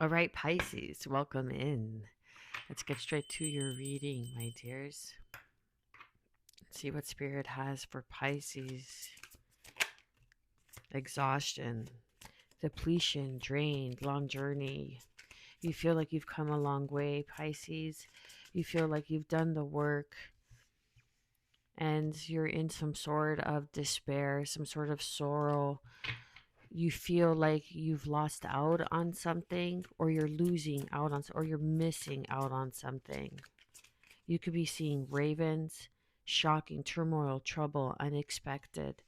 All right, Pisces, welcome in. Let's get straight to your reading, my dears. See what Spirit has for Pisces. Exhaustion, depletion, drained, long journey. You feel like you've come a long way, Pisces. You feel like you've done the work and you're in some sort of despair, some sort of sorrow. You feel like you've lost out on something, or you're losing out on, or you're missing out on something. You could be seeing ravens, shocking, turmoil, trouble, unexpected.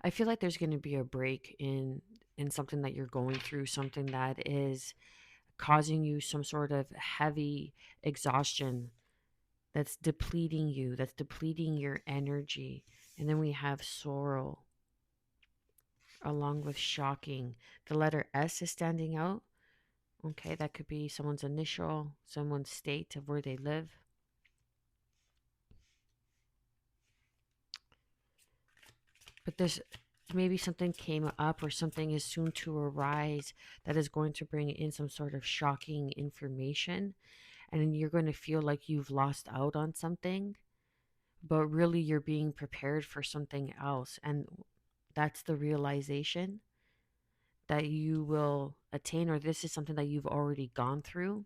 I feel like there's going to be a break in something that you're going through, something that is causing you some sort of heavy exhaustion that's depleting you, that's depleting your energy. And then we have sorrow along with shocking. The letter S is standing out. Okay, that could be someone's initial, someone's state of where they live. But there's maybe something came up or something is soon to arise that is going to bring in some sort of shocking information. And then you're going to feel like you've lost out on something, but really you're being prepared for something else. And that's the realization that you will attain, or this is something that you've already gone through.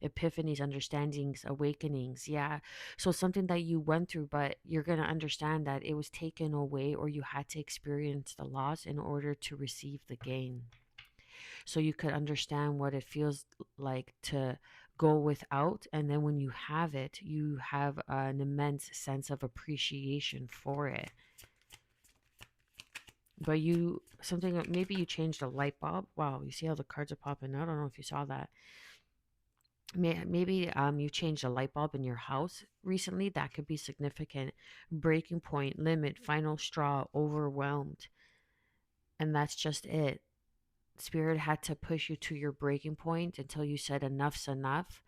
Epiphanies, understandings, awakenings. Yeah. So something that you went through, but you're going to understand that it was taken away, or you had to experience the loss in order to receive the gain. So you could understand what it feels like to go without. And then when you have it, you have an immense sense of appreciation for it. But you, something, maybe you changed a light bulb. Wow, you see how the cards are popping out? I don't know if you saw that. Maybe you changed a light bulb in your house recently. That could be significant. Breaking point, limit, final straw, overwhelmed. And that's just it. Spirit had to push you to your breaking point until you said enough's enough.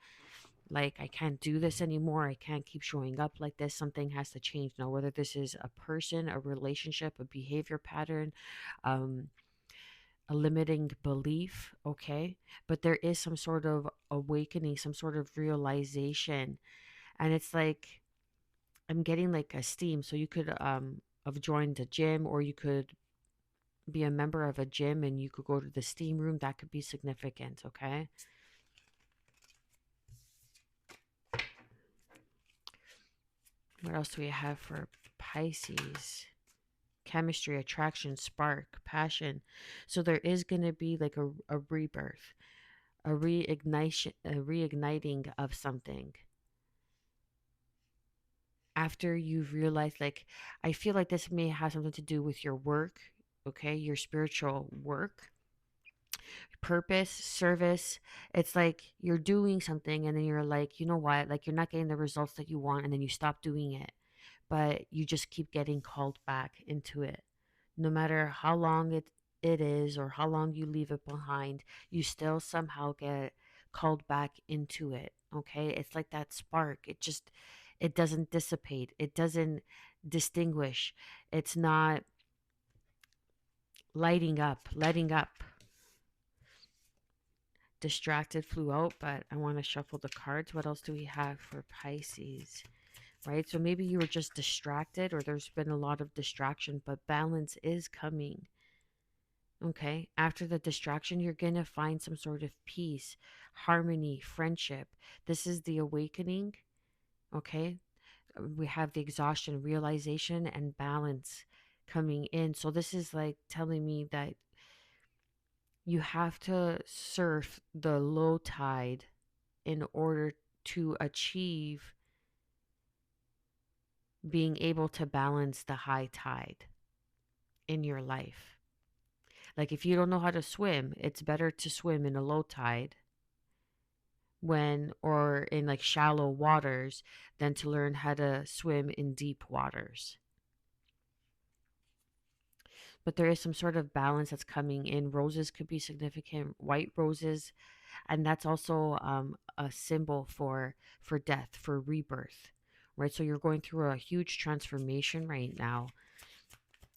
Like, I can't do this anymore. I can't keep showing up like this. Something has to change now, whether this is a person, a relationship, a behavior pattern, um, a limiting belief, okay? But there is some sort of awakening, some sort of realization. And it's like I'm getting like a steam. So you could have joined a gym, or you could be a member of a gym and you could go to the steam room. That could be significant, okay? What else do we have for Pisces? Chemistry, attraction, spark, passion. So there is going to be like a rebirth, a reignition, a reigniting of something after you've realized, like, I feel like this may have something to do with your work, okay? Your spiritual work, purpose, service. It's like you're doing something and then you're like, you know what? Like, you're not getting the results that you want, and then you stop doing it, but you just keep getting called back into it. No matter how long it is, or how long you leave it behind, you still somehow get called back into it. Okay? It's like that spark. It doesn't dissipate. It doesn't distinguish. It's not lighting up, letting up. Distracted flew out, but I want to shuffle the cards. What else do we have for Pisces? Right? So maybe you were just distracted, or there's been a lot of distraction, but balance is coming. Okay. After the distraction, you're going to find some sort of peace, harmony, friendship. This is the awakening. Okay. We have the exhaustion, realization, and balance coming in. So this is like telling me that you have to surf the low tide in order to achieve being able to balance the high tide in your life. Like, if you don't know how to swim, it's better to swim in a low tide when, or in like shallow waters, than to learn how to swim in deep waters. But there is some sort of balance that's coming in. Roses could be significant, white roses, and that's also a symbol for death, for rebirth, right? So you're going through a huge transformation right now.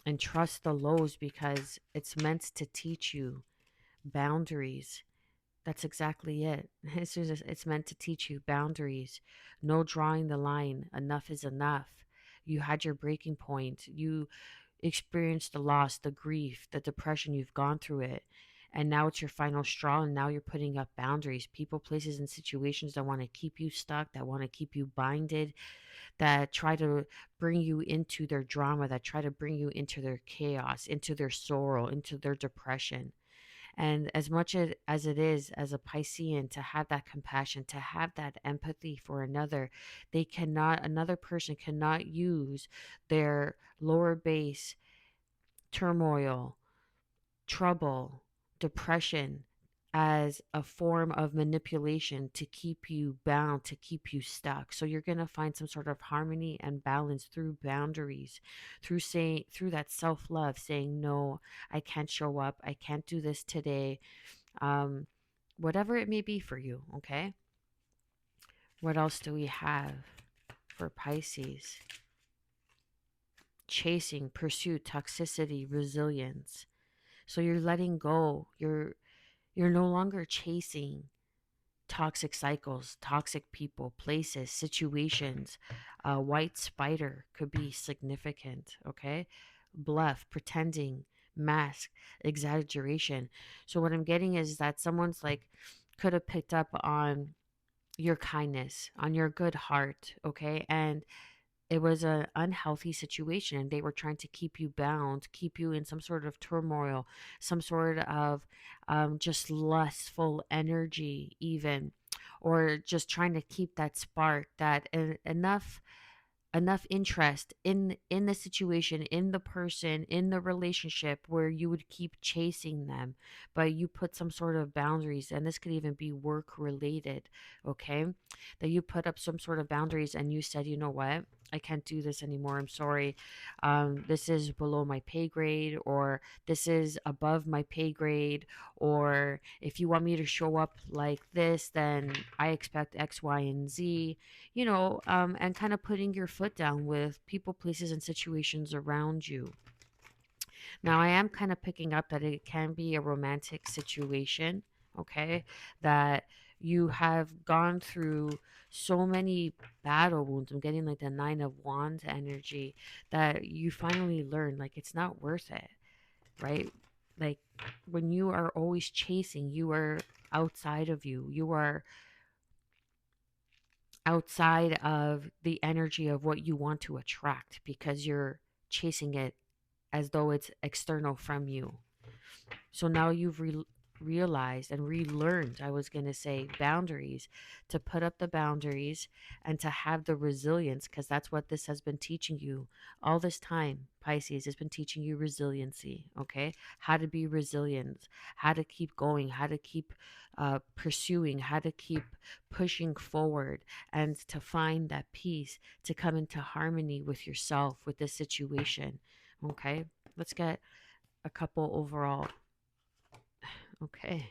and trust the lows because it's meant to teach you boundaries. That's exactly it. It's meant to teach you boundaries. No drawing the line. Enough is enough. You had your breaking point. You experienced the loss, the grief, the depression. You've gone through it. And now it's your final straw. And now you're putting up boundaries. People, places, and situations that want to keep you stuck, that want to keep you binded, that try to bring you into their drama, that try to bring you into their chaos, into their sorrow, into their depression. And as much as it is as a Piscean to have that compassion, to have that empathy for another, another person cannot use their lower base turmoil, trouble, depression as a form of manipulation to keep you bound, to keep you stuck. So you're going to find some sort of harmony and balance through boundaries, through that self-love, saying no, I can't show up, I can't do this today. Um Whatever it may be for you, okay? What else do we have for Pisces? Chasing, pursuit, toxicity, resilience. So you're letting go. You're no longer chasing toxic cycles, toxic people, places, situations. A white spider could be significant, okay? Bluff, pretending, mask, exaggeration. So what I'm getting is that someone's like could have picked up on your kindness, on your good heart, okay? And it was an unhealthy situation and they were trying to keep you bound, keep you in some sort of turmoil, some sort of just lustful energy even, or just trying to keep that spark, that enough interest in the situation, in the person, in the relationship where you would keep chasing them, but you put some sort of boundaries. And this could even be work related, okay? That you put up some sort of boundaries and you said, you know what, I can't do this anymore, I'm sorry. This is below my pay grade, or this is above my pay grade, or if you want me to show up like this, then I expect X, Y, and Z, and kind of putting your foot down with people, places, and situations around you. Now, I am kind of picking up that it can be a romantic situation, okay? That you have gone through so many battle wounds. I'm getting like the Nine of Wands energy, that you finally learn like it's not worth it, right? Like when you are always chasing, you are outside of you. You are outside of the energy of what you want to attract because you're chasing it as though it's external from you. So now you've realized and relearned, I was going to say, boundaries, to put up the boundaries and to have the resilience, because that's what this has been teaching you all this time. Pisces has been teaching you resiliency, okay? How to be resilient, how to keep going, how to keep pursuing, how to keep pushing forward, and to find that peace, to come into harmony with yourself, with this situation, okay? Let's get a couple overall. Okay.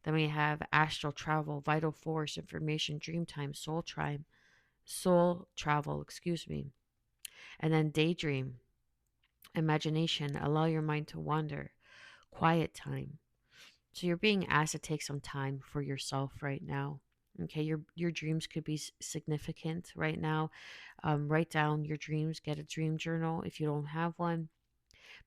Then we have astral travel, vital force, information, dream time, soul travel, excuse me. And then daydream, imagination, allow your mind to wander, quiet time. So you're being asked to take some time for yourself right now. Okay, your dreams could be significant right now. Write down your dreams, get a dream journal if you don't have one,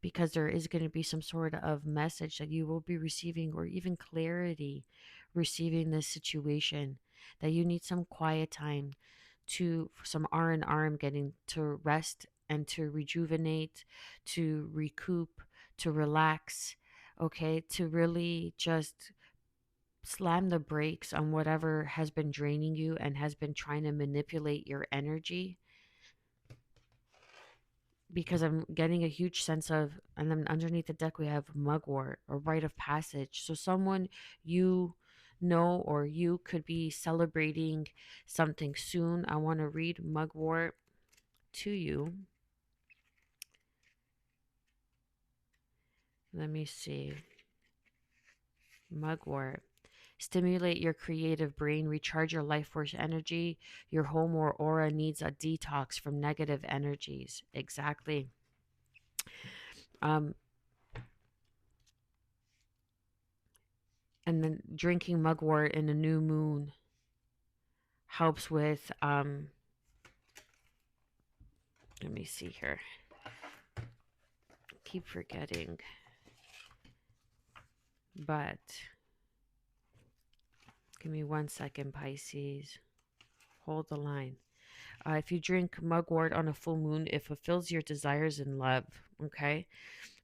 because there is going to be some sort of message that you will be receiving, or even clarity receiving this situation, that you need some quiet time, to some R&R, I'm getting, to rest and to rejuvenate, to recoup, to relax, okay, to really just slam the brakes on whatever has been draining you and has been trying to manipulate your energy, because I'm getting a huge sense of, and then underneath the deck we have mugwort, or rite of passage. So someone you know, or you could be celebrating something soon. I want to read mugwort to you. Let me see. Mugwort. Stimulate your creative brain, recharge your life force energy. Your home or aura needs a detox from negative energies. Exactly. Um, and then drinking mugwort in a new moon helps with, let me see here. Keep forgetting. But give me 1 second, Pisces. Hold the line. If you drink mugwort on a full moon, it fulfills your desires in love. Okay.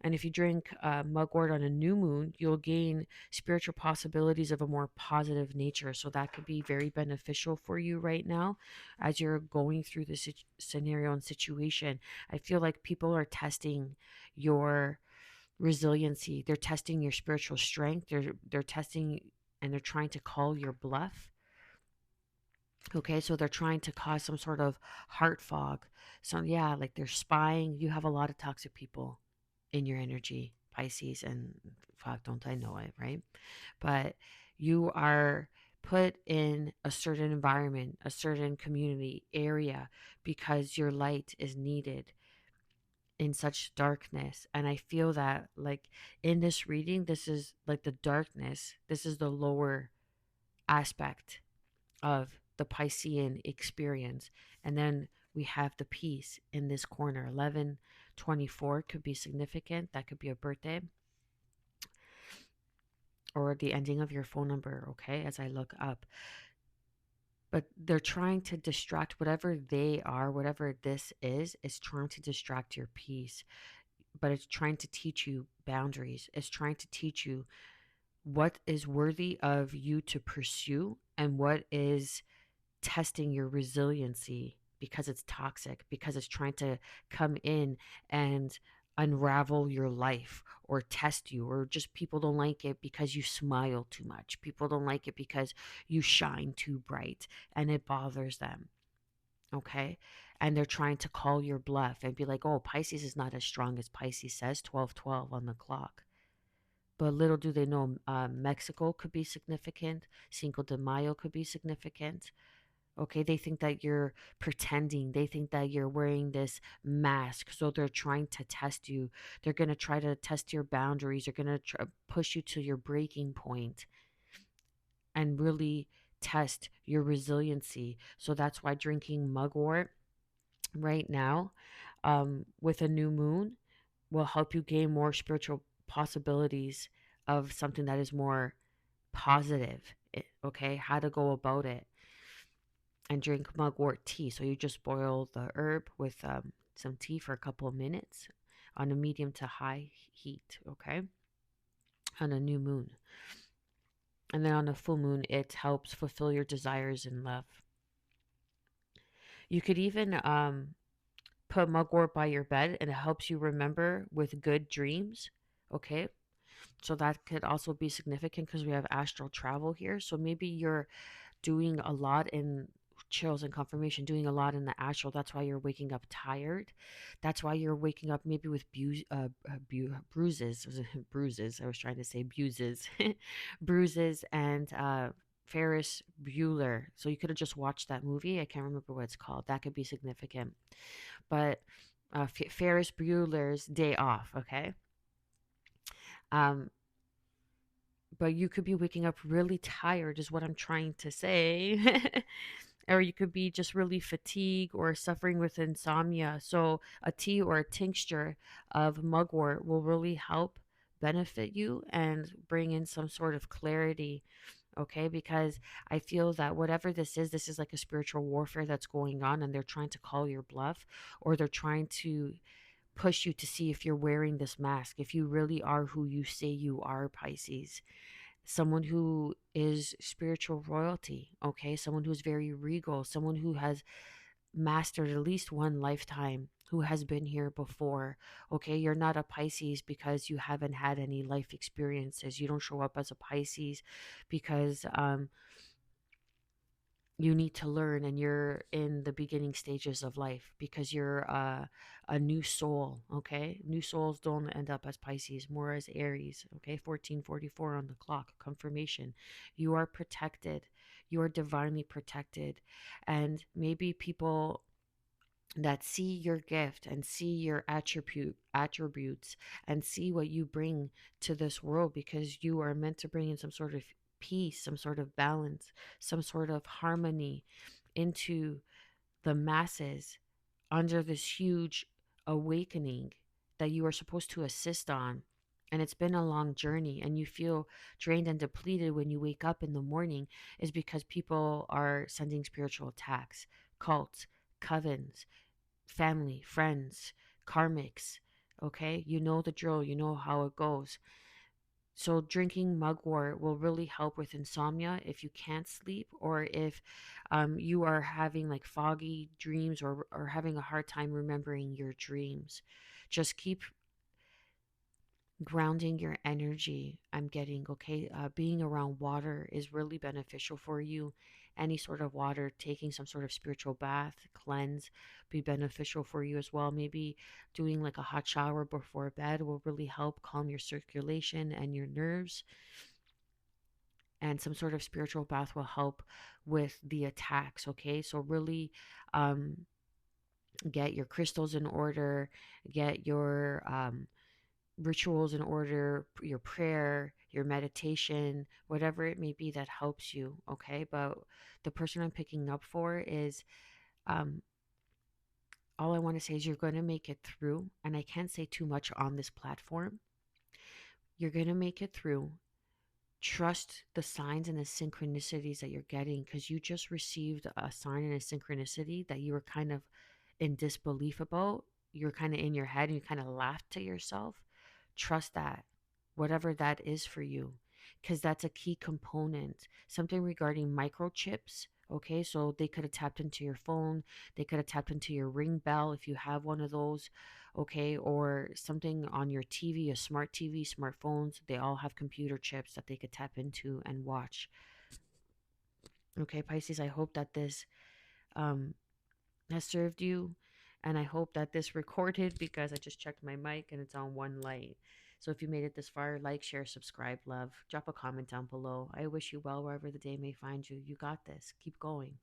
And if you drink mugwort on a new moon, you'll gain spiritual possibilities of a more positive nature. So that could be very beneficial for you right now as you're going through this scenario and situation. I feel like people are testing your resiliency. They're testing your spiritual strength. They're testing and they're trying to call your bluff. Okay, so they're trying to cause some sort of heart fog. So yeah, like they're spying. You have a lot of toxic people in your energy, Pisces, and fuck, don't I know it, right? But you are put in a certain environment, a certain community area because your light is needed in such darkness. And I feel that like in this reading, this is like the darkness, this is the lower aspect of the Piscean experience. And then we have the peace in this corner. 1124 could be significant. That could be a birthday or the ending of your phone number, okay, as I look up. But they're trying to distract whatever they are, whatever this is trying to distract your peace. But it's trying to teach you boundaries. It's trying to teach you what is worthy of you to pursue and what is testing your resiliency because it's toxic, because it's trying to come in and unravel your life or test you, or just people don't like it because you smile too much. People don't like it because you shine too bright and it bothers them. Okay. And they're trying to call your bluff and be like, oh, Pisces is not as strong as Pisces says, 12:12 on the clock. But little do they know, Mexico could be significant. Cinco de Mayo could be significant. Okay, they think that you're pretending. They think that you're wearing this mask. So they're trying to test you. They're going to try to test your boundaries. They're going to push you to your breaking point and really test your resiliency. So that's why drinking mugwort right now, with a new moon, will help you gain more spiritual possibilities of something that is more positive. Okay, how to go about it and drink mugwort tea. So you just boil the herb with some tea for a couple of minutes on a medium to high heat, okay? On a new moon. And then on a full moon, it helps fulfill your desires in love. You could even put mugwort by your bed and it helps you remember with good dreams, okay? So that could also be significant because we have astral travel here. So maybe you're doing a lot in chills and confirmation, doing a lot in the astral. That's why you're waking up tired. That's why you're waking up maybe with bruises. Bruises. I was trying to say buses, bruises, and Ferris Bueller. So you could have just watched that movie. I can't remember what it's called. That could be significant. But Ferris Bueller's Day Off. Okay. Um, but you could be waking up really tired, is what I'm trying to say. Or you could be just really fatigued or suffering with insomnia. So, a tea or a tincture of mugwort will really help benefit you and bring in some sort of clarity. Okay, because I feel that whatever this is like a spiritual warfare that's going on, and they're trying to call your bluff, or they're trying to push you to see if you're wearing this mask, if you really are who you say you are, Pisces. Someone who is spiritual royalty, okay? Someone who's very regal, someone who has mastered at least one lifetime, who has been here before, okay? You're not a Pisces because you haven't had any life experiences. You don't show up as a Pisces because you need to learn and you're in the beginning stages of life because you're a new soul. Okay, new souls don't end up as Pisces, more as Aries. Okay, 1444 on the clock, confirmation. You are protected, you are divinely protected. And maybe people that see your gift and see your attributes and see what you bring to this world, because you are meant to bring in some sort of peace, some sort of balance, some sort of harmony into the masses under this huge awakening that you are supposed to assist on. And it's been a long journey, and you feel drained and depleted when you wake up in the morning, is because people are sending spiritual attacks, cults, covens, family, friends, karmics. Okay, you know the drill, you know how it goes. So drinking mugwort will really help with insomnia if you can't sleep, or if you are having like foggy dreams, or having a hard time remembering your dreams. Just keep grounding your energy. I'm getting, okay. Being around water is really beneficial for you. Any sort of water, taking some sort of spiritual bath, cleanse, be beneficial for you as well. Maybe doing like a hot shower before bed will really help calm your circulation and your nerves. And some sort of spiritual bath will help with the attacks, okay? So really, um, get your crystals in order, get your rituals in order, your prayer, your meditation, whatever it may be that helps you, okay? But the person I'm picking up for is, um, all I want to say is you're going to make it through. And I can't say too much on this platform. You're going to make it through. Trust the signs and the synchronicities that you're getting, because you just received a sign and a synchronicity that you were kind of in disbelief about. You're kind of in your head and you kind of laughed to yourself. Trust that, whatever that is for you, because that's a key component. Something regarding microchips. Okay, so they could have tapped into your phone, they could have tapped into your ring bell if you have one of those, okay, or something on your TV, a smart TV, smartphones. They all have computer chips that they could tap into and watch. Okay, Pisces, I hope that this um, has served you. And I hope that this recorded, because I just checked my mic and it's on one light. So if you made it this far, like, share, subscribe, love. Drop a comment down below. I wish you well wherever the day may find you. You got this. Keep going.